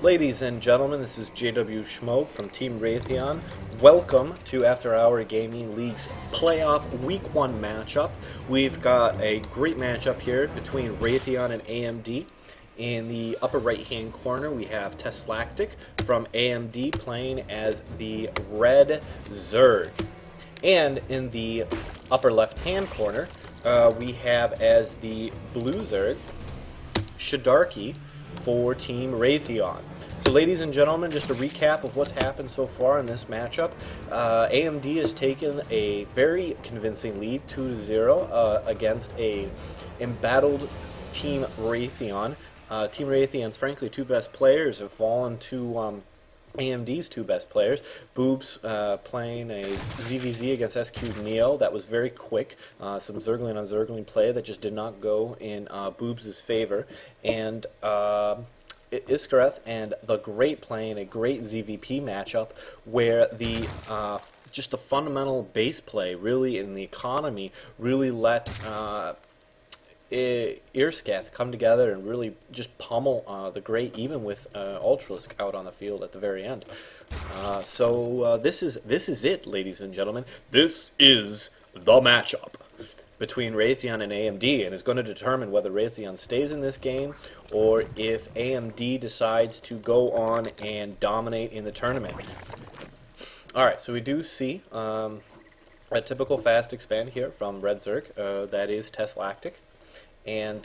Ladies and gentlemen, this is JW Schmo from Team Raytheon. Welcome to After Hour Gaming League's playoff Week 1 matchup. We've got a great matchup here between Raytheon and AMD. In the upper right-hand corner, we have Teslatic from AMD playing as the red Zerg. And in the upper left-hand corner, we have as the blue Zerg, Shardarki for Team Raytheon. So ladies and gentlemen, just a recap of what's happened so far in this matchup. AMD has taken a very convincing lead, 2-0, against a embattled Team Raytheon. Team Raytheon's, frankly, two best players have fallen to AMD's two best players. Boobs playing a ZVZ against SQ Neo. That was very quick. Some Zergling on Zergling play that just did not go in Boobs' favor. And Iskareth and the Great playing a great ZVP matchup where the just the fundamental base play really in the economy really let Irskath come together and really just pummel the Great, even with Ultralisk out on the field at the very end. So this is it, ladies and gentlemen. This is the matchup between Raytheon and AMD, and is going to determine whether Raytheon stays in this game or if AMD decides to go on and dominate in the tournament. Alright, so we do see a typical fast expand here from Red Zerg, that is Teslatic, and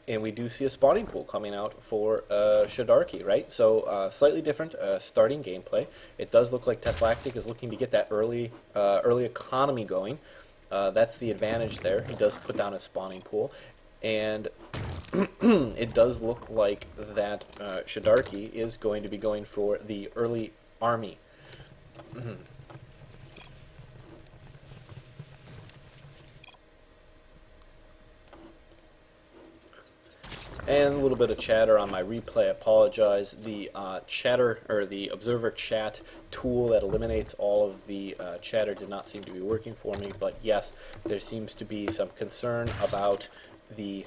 we do see a spawning pool coming out for Shardarki, right? So slightly different starting gameplay. It does look like Teslatic is looking to get that early economy going. That's the advantage there. He does put down a spawning pool, and it does look like that Shardarki is going to be going for the early army. And a little bit of chatter on my replay. I apologize. The chatter, or the observer chat tool that eliminates all of the chatter did not seem to be working for me, but yes, there seems to be some concern about the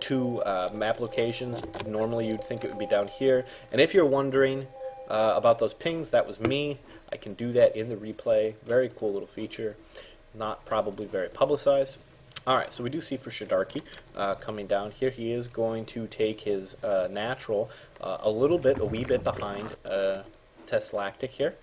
two map locations. Normally you'd think it would be down here, and if you're wondering about those pings, that was me. I can do that in the replay. Very cool little feature, not probably very publicized. Alright, so we do see for Shardarki coming down here, he is going to take his natural a wee bit behind Teslatic here.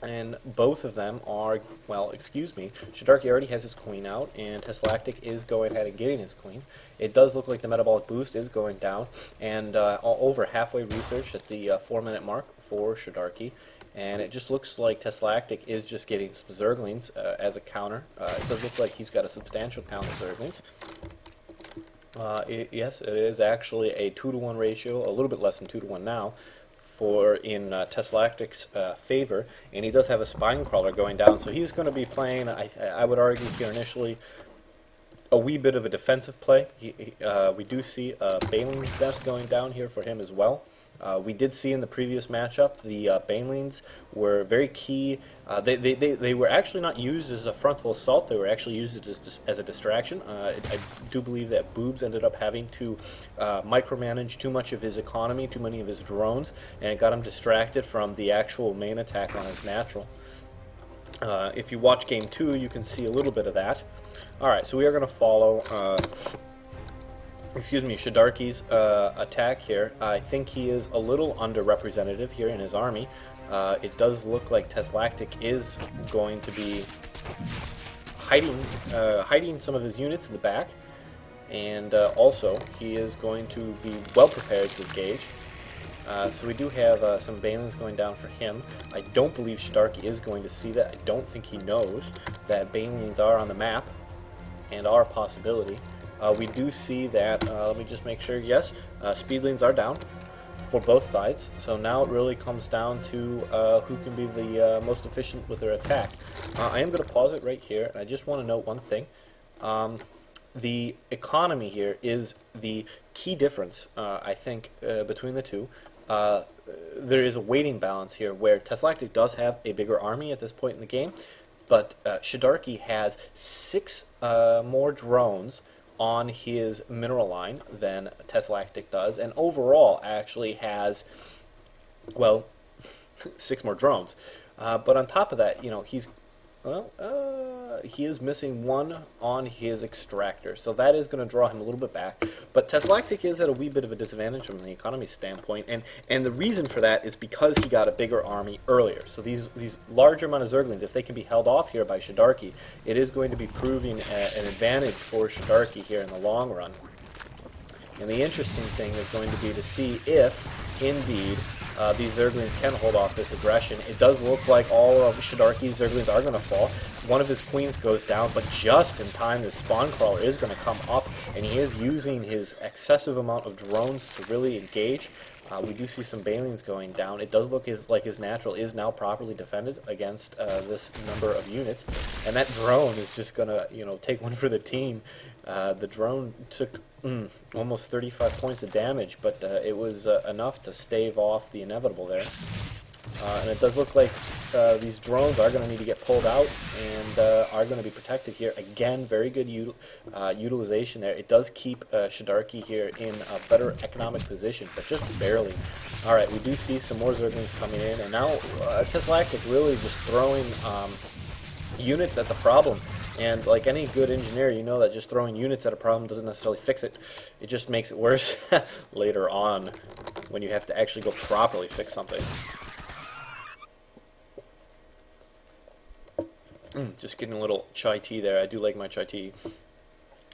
And both of them are, well, excuse me, Shardarki already has his queen out, and Teslatic is going ahead and getting his queen. It does look like the metabolic boost is going down, and over halfway research at the 4-minute mark for Shardarki. And it just looks like Teslatic is just getting some Zerglings as a counter. It does look like he's got a substantial count of Zerglings. Yes, it is actually a 2-to-1 ratio, a little bit less than 2-to-1 now, in Teslatic's favor. And he does have a Spine Crawler going down, so he's going to be playing, I would argue here initially, a wee bit of a defensive play. We do see Baneling's Nest going down here for him as well. We did see in the previous matchup the Banelings were very key. They were actually not used as a frontal assault. They were actually used as a distraction. I do believe that Boobs ended up having to micromanage too much of his economy, too many of his drones, and it got him distracted from the actual main attack on his natural. If you watch Game 2, you can see a little bit of that. Alright, so we are going to follow Shardarki's attack here. I think he is a little underrepresented here in his army. It does look like Teslatic is going to be hiding some of his units in the back, and also he is going to be well prepared to engage. So we do have some Banelings going down for him. I don't believe Shardarki is going to see that. I don't think he knows that Banelings are on the map and are a possibility. We do see that, let me just make sure, yes, Speedlings are down for both sides. So now it really comes down to who can be the most efficient with their attack. I am going to pause it right here, and I just want to note one thing. The economy here is the key difference, I think, between the two. There is a weighting balance here where Teslatic does have a bigger army at this point in the game, but Shardarki has 6 more drones on his mineral line than Teslatic does, and overall actually has, well, 6 more drones. But on top of that, you know, he is missing 1 on his extractor, so that is going to draw him a little bit back. But Teslatic is at a wee bit of a disadvantage from the economy standpoint, and the reason for that is because he got a bigger army earlier. So these larger amount of Zerglings, if they can be held off here by Shardarki, it is going to be proving an advantage for Shardarki here in the long run. And the interesting thing is going to be to see if, indeed, these Zerglings can hold off this aggression. It does look like all of Shardarki's Zerglings are going to fall. One of his queens goes down, but just in time, this spawn crawler is going to come up, and he is using his excessive amount of drones to really engage. We do see some Banelings going down. It does look like his natural is now properly defended against this number of units, and that drone is just going to, you know, take one for the team. The drone took almost 35 points of damage, but it was enough to stave off the inevitable there. And it does look like these drones are going to need to get pulled out and are going to be protected here. Again, very good utilization there. It does keep Shardarki here in a better economic position, but just barely. Alright, we do see some more Zerglings coming in, and now Teslatic really just throwing units at the problem. And like any good engineer, you know that just throwing units at a problem doesn't necessarily fix it. It just makes it worse later on when you have to actually go properly fix something. Just getting a little chai tea there. I do like my chai tea.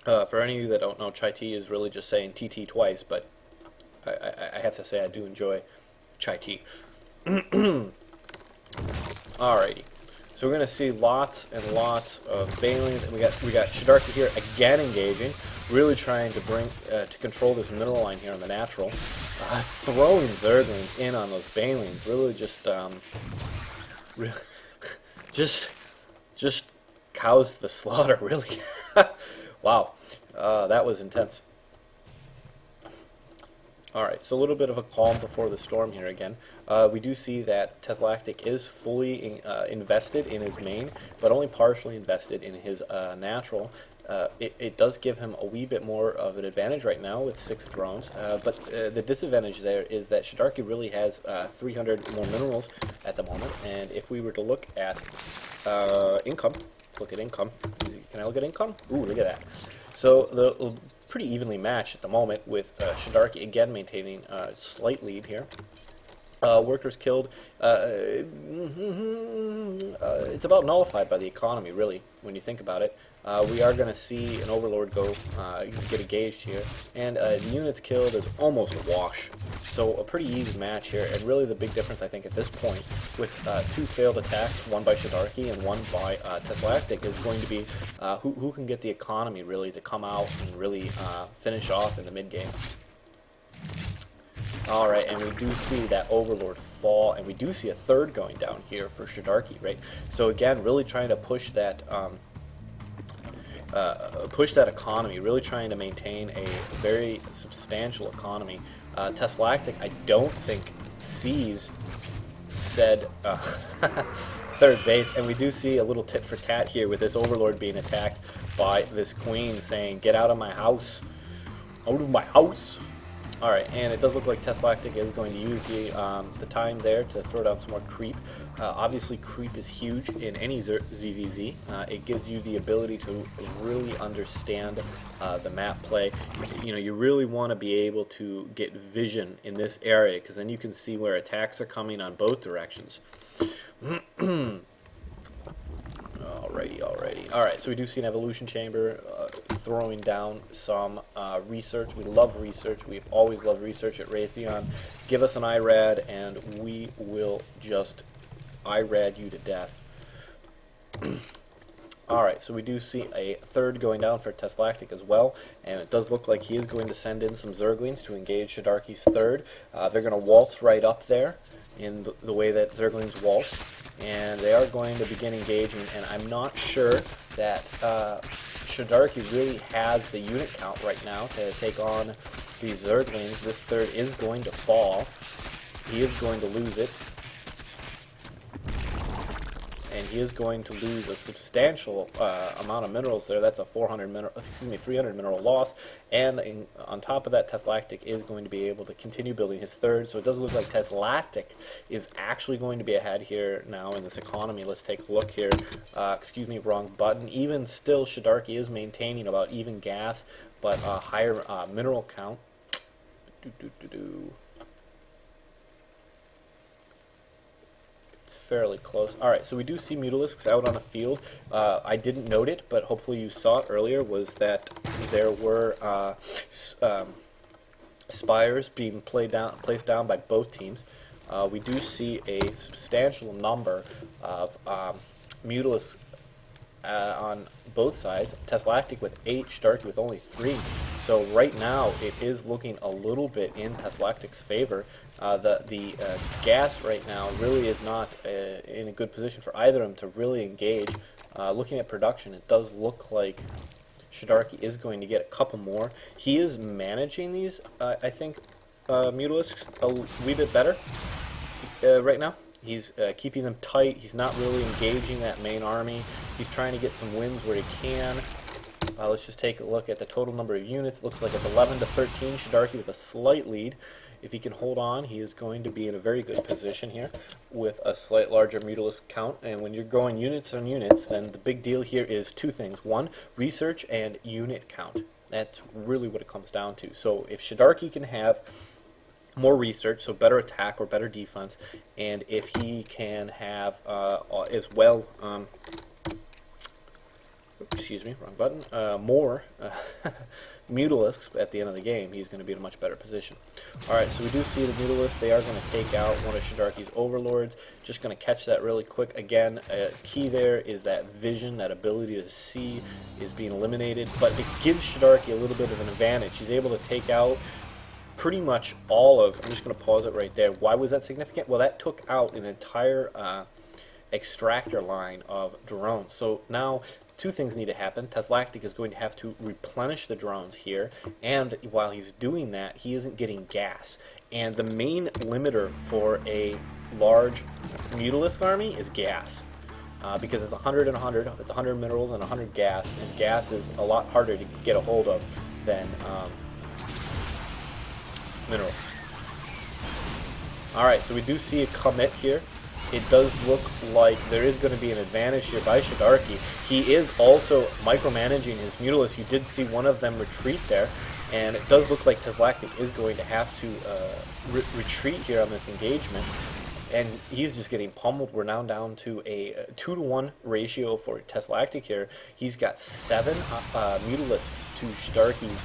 For any of you that don't know, chai tea is really just saying TT twice, but I have to say I do enjoy chai tea. Alrighty. So we're going to see lots and lots of Banelings, and we got Shardarki here again engaging, really trying to bring to control this middle line here on the natural, throwing Zerglings in on those Banelings, really just cows to the slaughter, really. Wow, that was intense. Alright, so a little bit of a calm before the storm here again. We do see that Teslatic is fully invested in his main, but only partially invested in his natural. It does give him a wee bit more of an advantage right now with 6 drones, but the disadvantage there is that Shardarki really has 300 more minerals at the moment, and if we were to look at income, can I look at income? Ooh, look at that. So the pretty evenly matched at the moment, with Shardarki again maintaining a slight lead here. Workers killed. It's about nullified by the economy, really, when you think about it. We are going to see an Overlord get engaged here, and the units killed is almost a wash. So a pretty easy match here, and really the big difference, I think, at this point, with 2 failed attacks, one by Shardarki and one by Teslatic, is going to be who can get the economy really to come out and really finish off in the mid-game. Alright, and we do see that Overlord fall, and we do see a third going down here for Shardarki, right? So again, really trying to push that economy, really trying to maintain a very substantial economy. Teslatic, I don't think, sees said third base, and we do see a little tit for tat here with this Overlord being attacked by this Queen saying, "Get out of my house! Out of my house!" Alright, and it does look like Teslatic is going to use the time there to throw down some more creep. Obviously, creep is huge in any ZVZ. It gives you the ability to really understand the map play. You know, you really want to be able to get vision in this area, because then you can see where attacks are coming on both directions. Alrighty. Alright, so we do see an evolution chamber throwing down some research. We love research. We've always loved research at Raytheon. Give us an IRAD and we will just IRAD you to death. Alright, so we do see a third going down for Teslatic as well, and it does look like he is going to send in some Zerglings to engage Shardarki's third. They're going to waltz right up there in the way that Zerglings waltz, and they are going to begin engaging, and I'm not sure that Shardarki really has the unit count right now to take on these Zerglings. This third is going to fall. He is going to lose it. And he is going to lose a substantial amount of minerals there. That's a 300 mineral loss, and on top of that, Teslatic is going to be able to continue building his third. So it does look like Teslatic is actually going to be ahead here now in this economy. Let's take a look here. Excuse me, wrong button. Even still, Shardarki is maintaining about even gas, but a higher mineral count. It's fairly close. Alright, so we do see Mutalisks out on the field. I didn't note it, but hopefully you saw it earlier, was that there were spires being placed down by both teams. We do see a substantial number of Mutalisks on both sides. Teslatic with 8, Shardarki with only 3. So right now it is looking a little bit in Teslatic's favor. The gas right now really is not in a good position for either of them to really engage. Looking at production, it does look like Shardarki is going to get a couple more. He is managing these, I think, Mutalisks a wee bit better right now. He's keeping them tight. He's not really engaging that main army. He's trying to get some wins where he can. Let's just take a look at the total number of units. Looks like it's 11 to 13. Shardarki with a slight lead. If he can hold on, he is going to be in a very good position here with a slight larger Mutalisk count. And when you're going units on units, then the big deal here is two things. One, research and unit count. That's really what it comes down to. So if Shardarki can have more research, so better attack or better defense, and if he can have as well, excuse me, wrong button, more Mutalisks at the end of the game, he's going to be in a much better position. Alright, so we do see the Mutalisks. They are going to take out one of Shardarki's overlords. Just going to catch that really quick. Again, key there is that vision, that ability to see is being eliminated, but it gives Shardarki a little bit of an advantage. He's able to take out pretty much all of, I'm just going to pause it right there. Why was that significant? Well, that took out an entire extractor line of drones. So now two things need to happen. Teslatic is going to have to replenish the drones here, and while he's doing that, he isn't getting gas. And the main limiter for a large Mutalisk army is gas. Because it's 100 and 100, it's 100 minerals and 100 gas, and gas is a lot harder to get a hold of than minerals. Alright, so we do see a commit here. It does look like there is going to be an advantage here by Shardarki. He is also micromanaging his Mutalisks. You did see one of them retreat there, and it does look like Teslatic is going to have to retreat here on this engagement. And he's just getting pummeled. We're now down to a 2-to-1 ratio for Teslatic here. He's got 7 Mutalisks to Shardarki's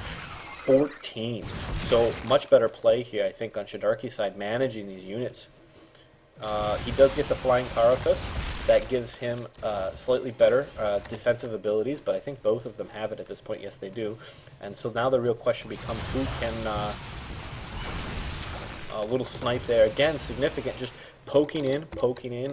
14. So much better play here, I think, on Shardarki's side, managing these units. He does get the Flying Carapace. That gives him slightly better defensive abilities, but I think both of them have it at this point. Yes, they do. And so now the real question becomes who can... a little snipe there. Again, significant. Just poking in,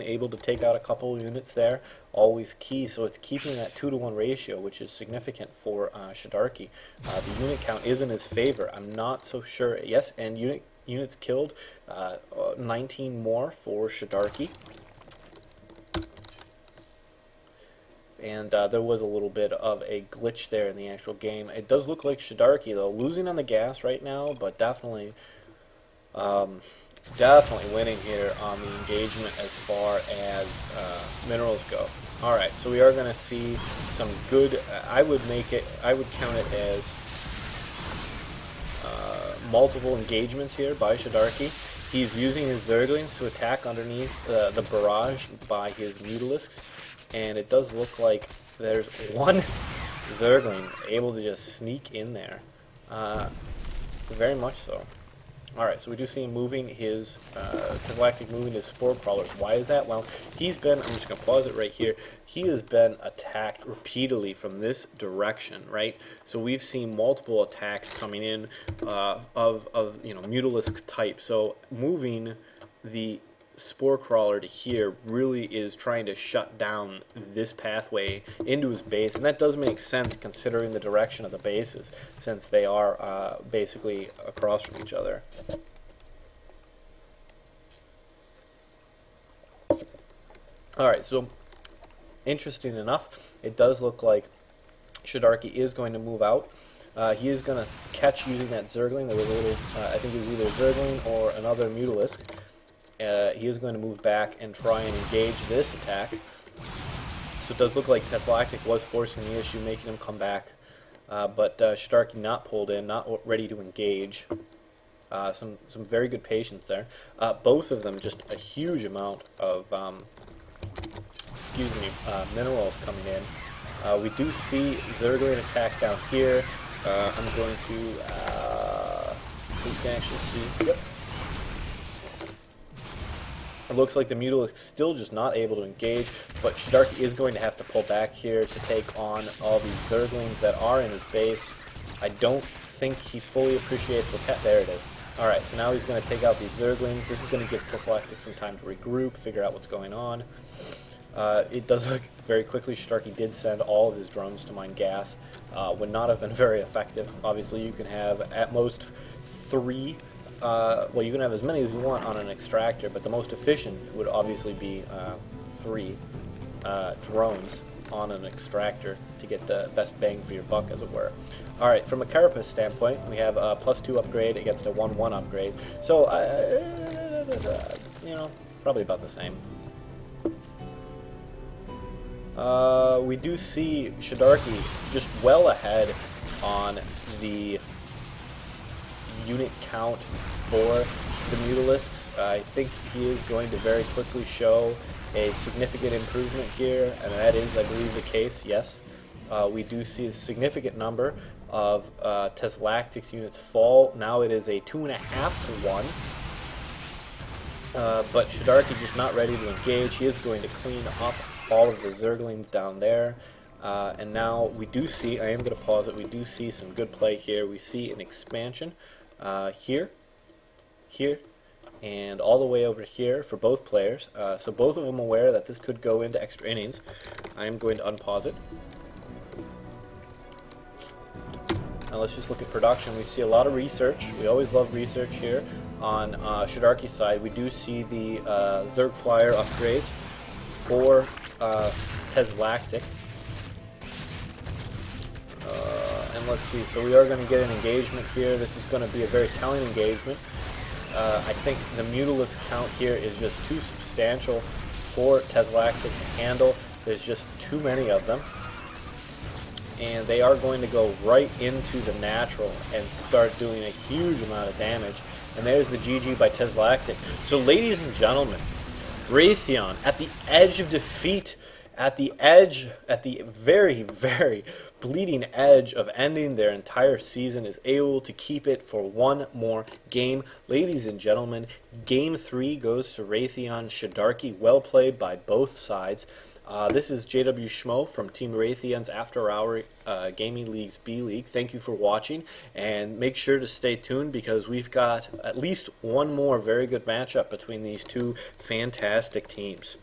able to take out a couple units there. Always key. So it's keeping that 2-to-1 ratio, which is significant for Shardarki. The unit count is in his favor. I'm not so sure. Yes, and units killed. 19 more for Shardarki. And there was a little bit of a glitch there in the actual game. It does look like Shardarki, though, losing on the gas right now, but definitely winning here on the engagement as far as minerals go. Alright, so we are going to see some good, I would count it as multiple engagements here by Shardarki. He's using his Zerglings to attack underneath the barrage by his Mutalisks, and it does look like there's one Zergling able to just sneak in there. Very much so. Alright, so we do see him moving his, Teslatic moving his Spore Crawlers. Why is that? Well, he's been, I'm just going to pause it right here, he has been attacked repeatedly from this direction, right? So we've seen multiple attacks coming in of Mutalisk type. So moving the Spore Crawler to here really is trying to shut down this pathway into his base, and that does make sense considering the direction of the bases, since they are basically across from each other. Alright, so interesting enough, it does look like Shardarki is going to move out. He is going to catch using that Zergling. There was a little, I think it was either Zergling or another Mutalisk. He is going to move back and try and engage this attack. So it does look like Teslatic was forcing the issue, making him come back. But Shardarki not pulled in, not ready to engage. Some very good patience there. Both of them just a huge amount of minerals coming in. We do see Zergling attack down here. I'm going to so you can actually see. Yep. It looks like the Mutalisk still just not able to engage, but Shardarki is going to have to pull back here to take on all these Zerglings that are in his base. I don't think he fully appreciates what's there it is. Alright, so now he's going to take out these Zerglings. This is going to give Teslatic some time to regroup, figure out what's going on. It does look very quickly. Shardarki did send all of his drones to mine gas. Would not have been very effective. Obviously, you can have at most 3. Well, you can have as many as you want on an extractor, but the most efficient would obviously be 3 drones on an extractor to get the best bang for your buck, as it were. Alright, from a Carapace standpoint, we have a +2 upgrade against a 1-1 upgrade. So, you know, probably about the same. We do see Shardarki just well ahead on the unit count for the Mutalisks. I think he is going to very quickly show a significant improvement here, and that is, I believe, the case, yes. We do see a significant number of Teslatic units fall. Now it is a 2.5 to 1. But Shardarki just not ready to engage. He is going to clean up all of the Zerglings down there. And now we do see, I am going to pause it, we do see some good play here. We see an expansion here, and all the way over here for both players. So both of them aware that this could go into extra innings. I am going to unpause it. Now let's just look at production. We see a lot of research. We always love research here. On Shardarki's side, we do see the Zerg Flyer upgrades for Teslatic. And let's see, so we are going to get an engagement here. This is going to be a very telling engagement. I think the Mutalisk count here is just too substantial for Teslatic to handle. There's just too many of them. And they are going to go right into the natural and start doing a huge amount of damage. And there's the GG by Teslatic. So ladies and gentlemen, Raytheon at the edge of defeat, at the very, very bleeding edge of ending their entire season, is able to keep it for one more game. Ladies and gentlemen, Game 3 goes to Raytheon Shardarki. Well played by both sides. This is JW Schmo from Team Raytheon's After Hour Gaming League's B League. Thank you for watching, and make sure to stay tuned because we've got at least one more very good matchup between these two fantastic teams.